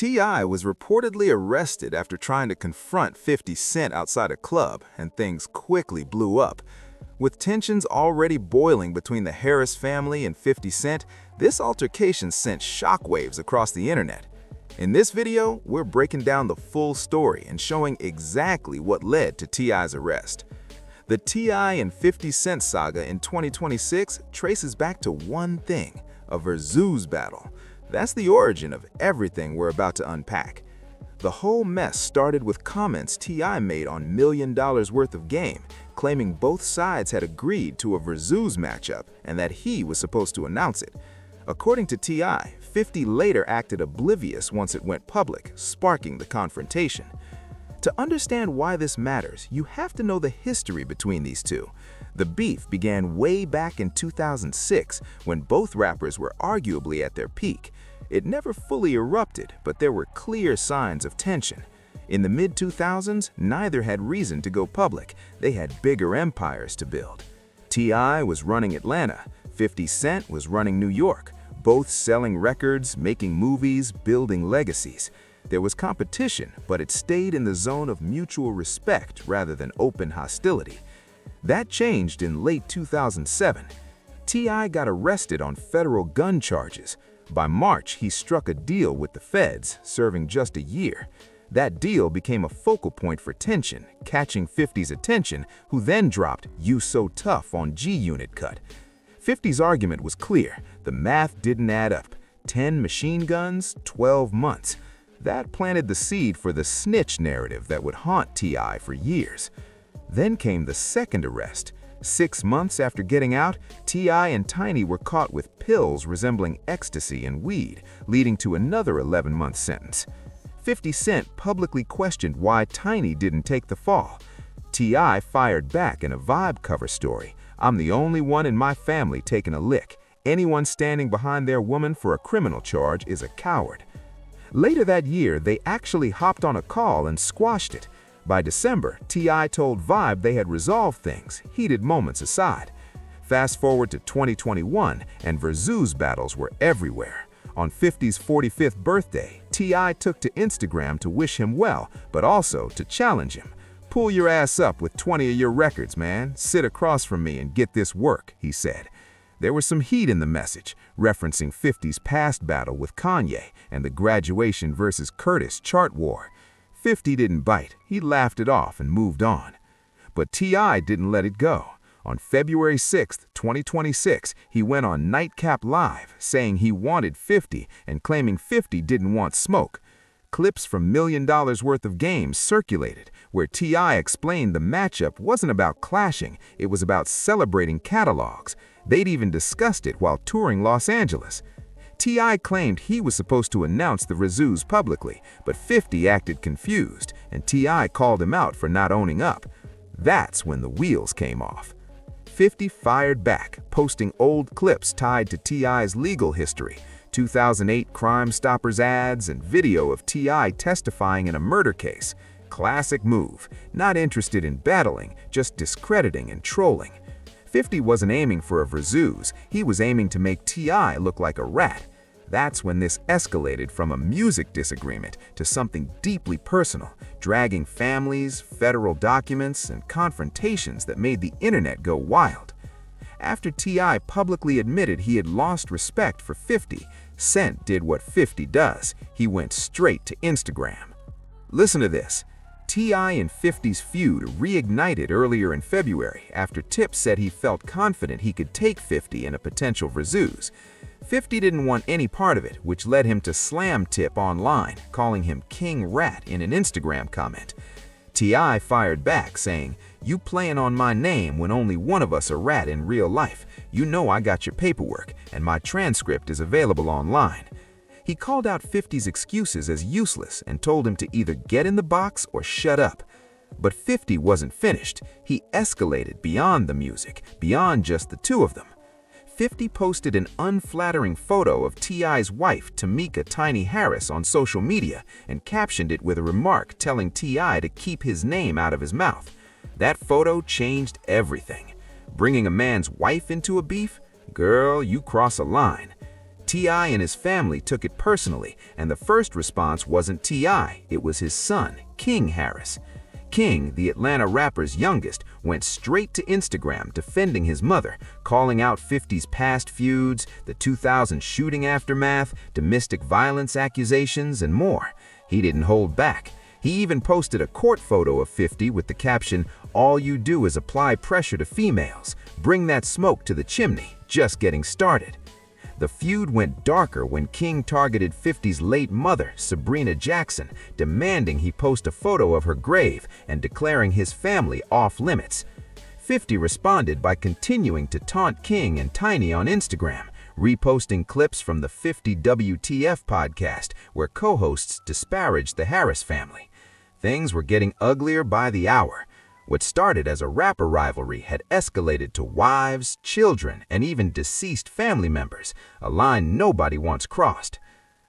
T.I. was reportedly arrested after trying to confront 50 Cent outside a club, and things quickly blew up. With tensions already boiling between the Harris family and 50 Cent, this altercation sent shockwaves across the internet. In this video, we're breaking down the full story and showing exactly what led to T.I.'s arrest. The T.I. and 50 Cent saga in 2026 traces back to one thing: a Verzuz battle. That's the origin of everything we're about to unpack. The whole mess started with comments T.I. made on $1 million worth of game, claiming both sides had agreed to a Verzuz matchup and that he was supposed to announce it. According to T.I., 50 later acted oblivious once it went public, sparking the confrontation. To understand why this matters, you have to know the history between these two. The beef began way back in 2006, when both rappers were arguably at their peak. It never fully erupted, but there were clear signs of tension. In the mid-2000s, neither had reason to go public. They had bigger empires to build. T.I. was running Atlanta, 50 Cent was running New York, both selling records, making movies, building legacies. There was competition, but it stayed in the zone of mutual respect rather than open hostility. That changed in late 2007. T.I. got arrested on federal gun charges. By March, he struck a deal with the feds, serving just a year. That deal became a focal point for tension, catching 50's attention, who then dropped "You So Tough" on G-Unit cut. 50's argument was clear: the math didn't add up. 10 machine guns, 12 months. That planted the seed for the snitch narrative that would haunt T.I. for years. Then came the second arrest. 6 months after getting out, T.I. and Tiny were caught with pills resembling ecstasy and weed, leading to another 11-month sentence. 50 Cent publicly questioned why Tiny didn't take the fall. T.I. fired back in a Vibe cover story: "I'm the only one in my family taking a lick. Anyone standing behind their woman for a criminal charge is a coward." Later that year, they actually hopped on a call and squashed it. By December, T.I. told Vibe they had resolved things, heated moments aside. Fast forward to 2021, and Verzuz battles were everywhere. On 50's 45th birthday, T.I. took to Instagram to wish him well, but also to challenge him. "Pull your ass up with 20 of your records, man. Sit across from me and get this work," he said. There was some heat in the message, referencing 50's past battle with Kanye and the Graduation versus Curtis chart war. 50 didn't bite. He laughed it off and moved on. But T.I. didn't let it go. On February 6, 2026, he went on Nightcap Live, saying he wanted 50 and claiming 50 didn't want smoke. Clips from $1 million worth of games circulated, where T.I. explained the matchup wasn't about clashing, it was about celebrating catalogs. They'd even discussed it while touring Los Angeles. T.I. claimed he was supposed to announce the Verzuz publicly, but 50 acted confused, and T.I. called him out for not owning up. That's when the wheels came off. 50 fired back, posting old clips tied to T.I.'s legal history, 2008 Crime Stoppers ads, and video of T.I. testifying in a murder case. Classic move, not interested in battling, just discrediting and trolling. 50 wasn't aiming for a Verzuz, he was aiming to make T.I. look like a rat. That's when this escalated from a music disagreement to something deeply personal, dragging families, federal documents, and confrontations that made the internet go wild. After T.I. publicly admitted he had lost respect for 50, Cent did what 50 does: he went straight to Instagram. Listen to this. T.I. and 50's feud reignited earlier in February after Tip said he felt confident he could take 50 in a potential Verzuz. 50 didn't want any part of it, which led him to slam Tip online, calling him King Rat in an Instagram comment. T.I. fired back, saying, "You playing on my name when only one of us a rat in real life. You know I got your paperwork, and my transcript is available online." He called out 50's excuses as useless and told him to either get in the box or shut up. But 50 wasn't finished. He escalated beyond the music, beyond just the two of them. 50 posted an unflattering photo of T.I.'s wife, Tamika Tiny Harris, on social media and captioned it with a remark telling T.I. to keep his name out of his mouth. That photo changed everything. Bringing a man's wife into a beef? Girl, you cross a line. T.I. and his family took it personally, and the first response wasn't T.I., it was his son, King Harris. King, the Atlanta rapper's youngest, went straight to Instagram defending his mother, calling out 50's past feuds, the 2000 shooting aftermath, domestic violence accusations, and more. He didn't hold back. He even posted a court photo of 50 with the caption, "All you do is apply pressure to females. Bring that smoke to the chimney. Just getting started." The feud went darker when King targeted 50's late mother, Sabrina Jackson, demanding he post a photo of her grave and declaring his family off-limits. 50 responded by continuing to taunt King and Tiny on Instagram, reposting clips from the 50 WTF podcast where co-hosts disparaged the Harris family. Things were getting uglier by the hour. What started as a rapper rivalry had escalated to wives, children, and even deceased family members, a line nobody wants crossed.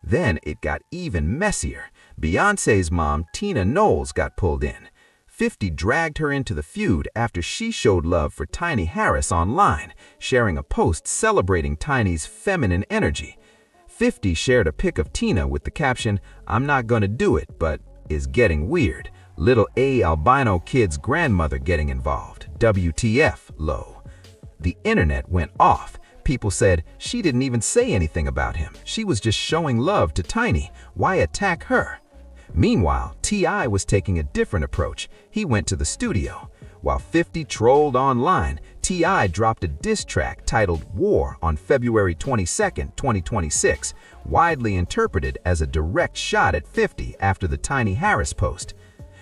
Then it got even messier. Beyoncé's mom, Tina Knowles, got pulled in. 50 dragged her into the feud after she showed love for Tiny Harris online, sharing a post celebrating Tiny's feminine energy. 50 shared a pic of Tina with the caption, "I'm not gonna do it, but it's getting weird. Little A albino kid's grandmother getting involved. WTF, low." The internet went off. People said she didn't even say anything about him. She was just showing love to Tiny. Why attack her? Meanwhile, T.I. was taking a different approach. He went to the studio. While 50 trolled online, T.I. dropped a diss track titled War on February 22, 2026, widely interpreted as a direct shot at 50 after the Tiny Harris post.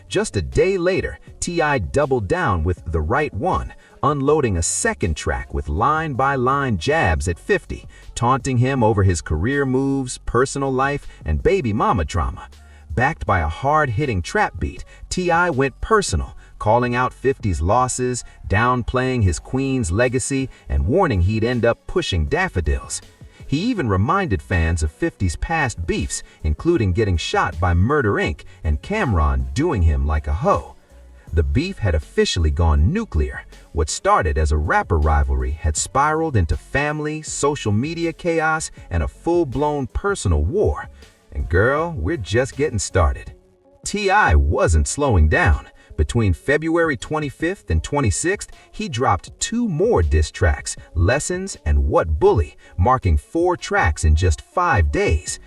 Just a day later, T.I. doubled down with The Right One, unloading a second track with line-by-line jabs at 50, taunting him over his career moves, personal life, and baby mama drama. Backed by a hard-hitting trap beat, T.I. went personal, calling out 50's losses, downplaying his queen's legacy, and warning he'd end up pushing daffodils. He even reminded fans of 50's past beefs, including getting shot by Murder Inc. and Cam'ron doing him like a hoe. The beef had officially gone nuclear. What started as a rapper rivalry had spiraled into family, social media chaos, and a full-blown personal war. And girl, we're just getting started. T.I. wasn't slowing down. Between February 25th and 26th, he dropped 2 more diss tracks, Lessons and What Bully, marking 4 tracks in just 5 days.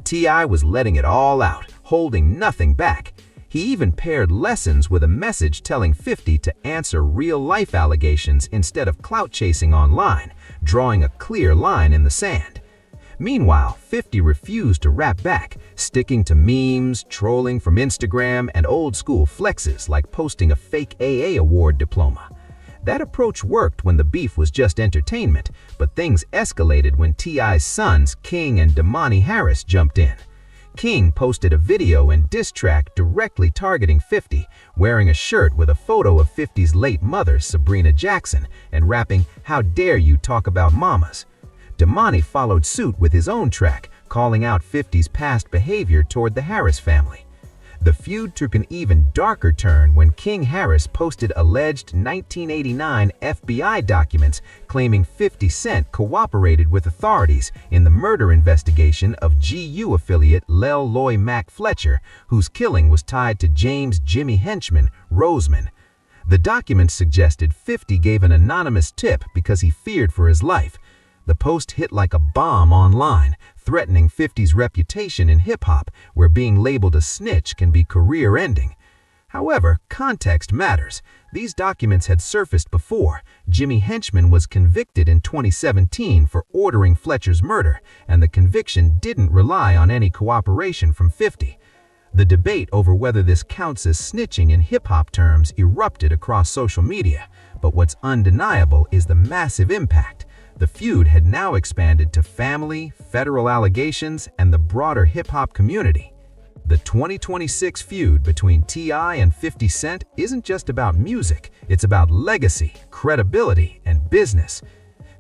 T.I. was letting it all out, holding nothing back. He even paired Lessons with a message telling 50 to answer real-life allegations instead of clout chasing online, drawing a clear line in the sand. Meanwhile, 50 refused to rap back, sticking to memes, trolling from Instagram, and old-school flexes like posting a fake AA award diploma. That approach worked when the beef was just entertainment, but things escalated when T.I.'s sons, King and Damani Harris, jumped in. King posted a video and diss track directly targeting 50, wearing a shirt with a photo of 50's late mother, Sabrina Jackson, and rapping, "How dare you talk about mamas." Damani followed suit with his own track, calling out 50's past behavior toward the Harris family. The feud took an even darker turn when King Harris posted alleged 1989 FBI documents claiming 50 Cent cooperated with authorities in the murder investigation of GU affiliate Lel Loy Mac Fletcher, whose killing was tied to James Jimmy Henchman, Roseman. The documents suggested 50 gave an anonymous tip because he feared for his life. The post hit like a bomb online, threatening 50's reputation in hip-hop, where being labeled a snitch can be career-ending. However, context matters. These documents had surfaced before. Jimmy Henchman was convicted in 2017 for ordering Fletcher's murder, and the conviction didn't rely on any cooperation from 50. The debate over whether this counts as snitching in hip-hop terms erupted across social media, but what's undeniable is the massive impact. The feud had now expanded to family, federal allegations, and the broader hip-hop community. The 2026 feud between T.I. and 50 Cent isn't just about music, it's about legacy, credibility, and business.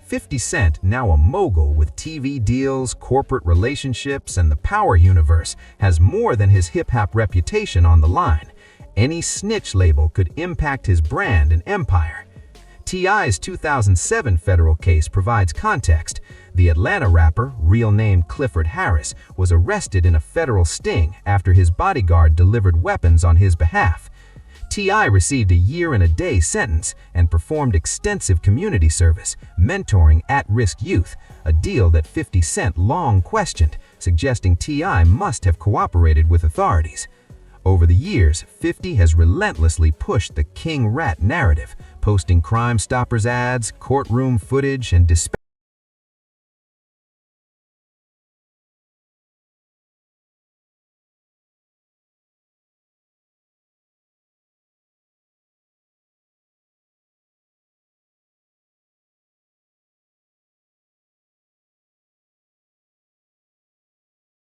50 Cent, now a mogul with TV deals, corporate relationships, and the power universe, has more than his hip-hop reputation on the line. Any snitch label could impact his brand and empire. T.I.'s 2007 federal case provides context. The Atlanta rapper, real name Clifford Harris, was arrested in a federal sting after his bodyguard delivered weapons on his behalf. T.I. received a year-and-a-day sentence and performed extensive community service, mentoring at-risk youth, a deal that 50 Cent long questioned, suggesting T.I. must have cooperated with authorities. Over the years, 50 has relentlessly pushed the King Rat narrative, posting Crime Stoppers ads, courtroom footage, and